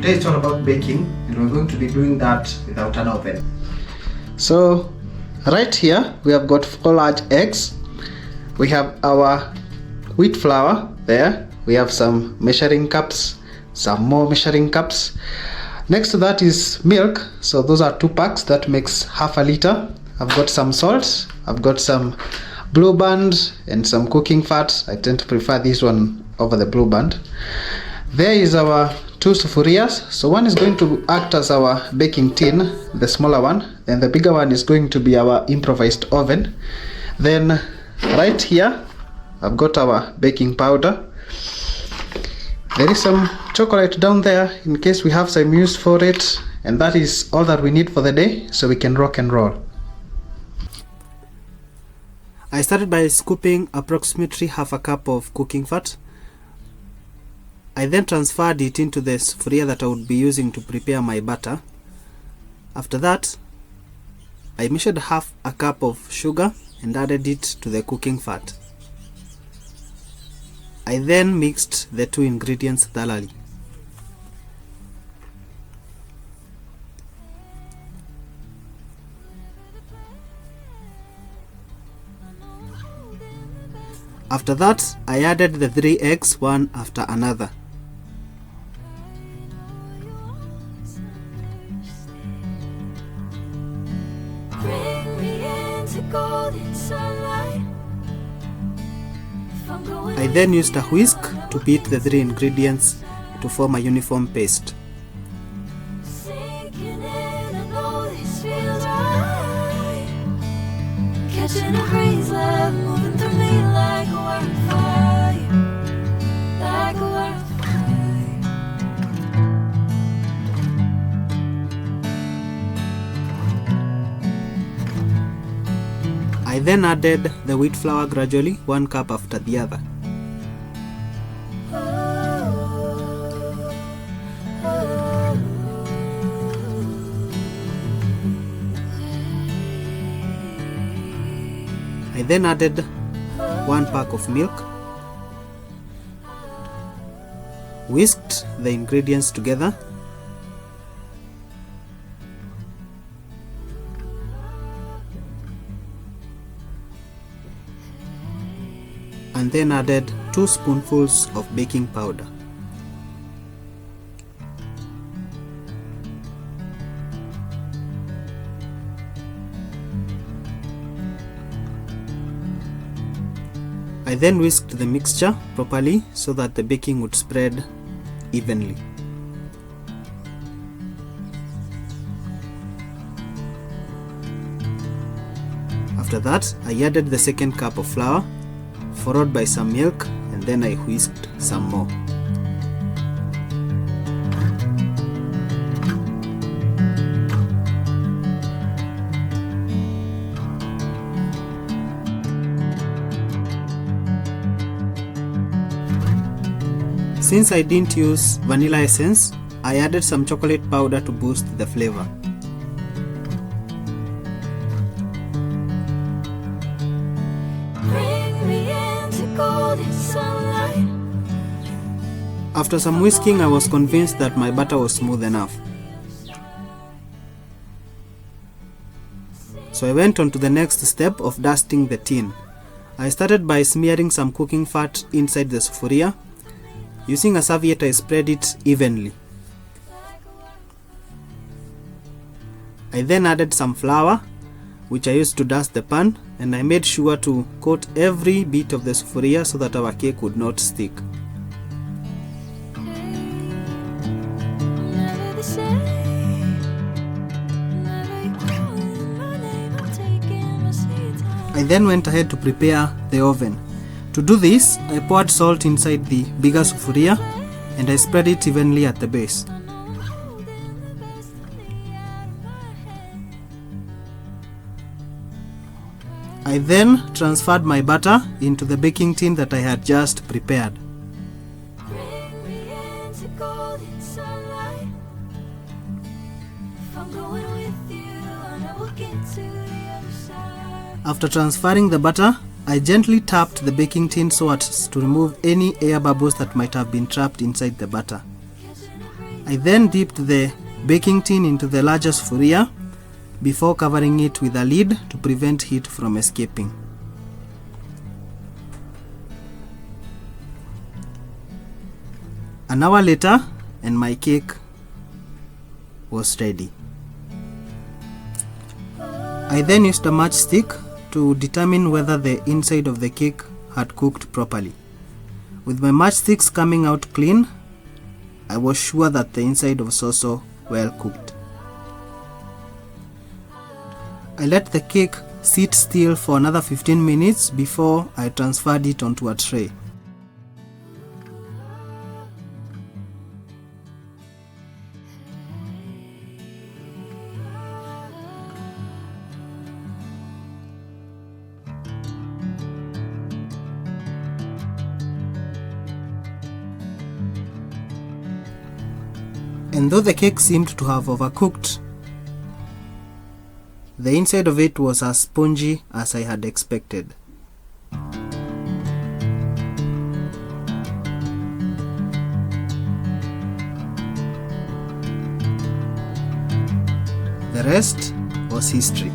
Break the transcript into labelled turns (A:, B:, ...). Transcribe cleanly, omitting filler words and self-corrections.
A: today it's all about baking, and we're going to be doing that without an oven. So right here we have got 4 large eggs. We have our wheat flour there. We have some measuring cups, some more measuring cups. Next to that is milk. So those are 2 packs. That makes half a liter. I've got some salt. I've got some Blue Band and some cooking fat. I tend to prefer this one over the Blue Band. There is our 2 sufurias. So one is going to act as our baking tin, the smaller one, and the bigger one is going to be our improvised oven. Then right here I've got our baking powder. There is some chocolate down there in case we have some use for it, and that is all that we need for the day, so we can rock and roll. I started by scooping approximately half a cup of cooking fat. I then transferred it into the sufuria that I would be using to prepare my batter. After that, I measured half a cup of sugar and added it to the cooking fat. I then mixed the 2 ingredients thoroughly. After that, I added the 3 eggs one after another. I then used a whisk to beat the 3 ingredients to form a uniform paste. I then added the wheat flour gradually, 1 cup after the other. I then added 1 pack of milk, whisked the ingredients together, and then added 2 spoonfuls of baking powder. I then whisked the mixture properly so that the baking would spread evenly. After that, I added the 2nd cup of flour, followed by some milk, and then I whisked some more. Since I didn't use vanilla essence, I added some chocolate powder to boost the flavor. After some whisking, I was convinced that my batter was smooth enough. So I went on to the next step of dusting the tin. I started by smearing some cooking fat inside the sufuria. Using a serviette, I spread it evenly. I then added some flour, which I used to dust the pan, and I made sure to coat every bit of the sufuria so that our cake would not stick. I then went ahead to prepare the oven. To do this, I poured salt inside the bigger sufuria and I spread it evenly at the base. I then transferred my batter into the baking tin that I had just prepared. After transferring the batter, I gently tapped the baking tin so as to remove any air bubbles that might have been trapped inside the batter. I then dipped the baking tin into the larger sufuria before covering it with a lid to prevent heat from escaping. An hour later and my cake was ready. I then used a matchstick to determine whether the inside of the cake had cooked properly. With my matchsticks coming out clean, I was sure that the inside was also well cooked. I let the cake sit still for another 15 minutes before I transferred it onto a tray. And though the cake seemed to have overcooked, the inside of it was as spongy as I had expected. The rest was history.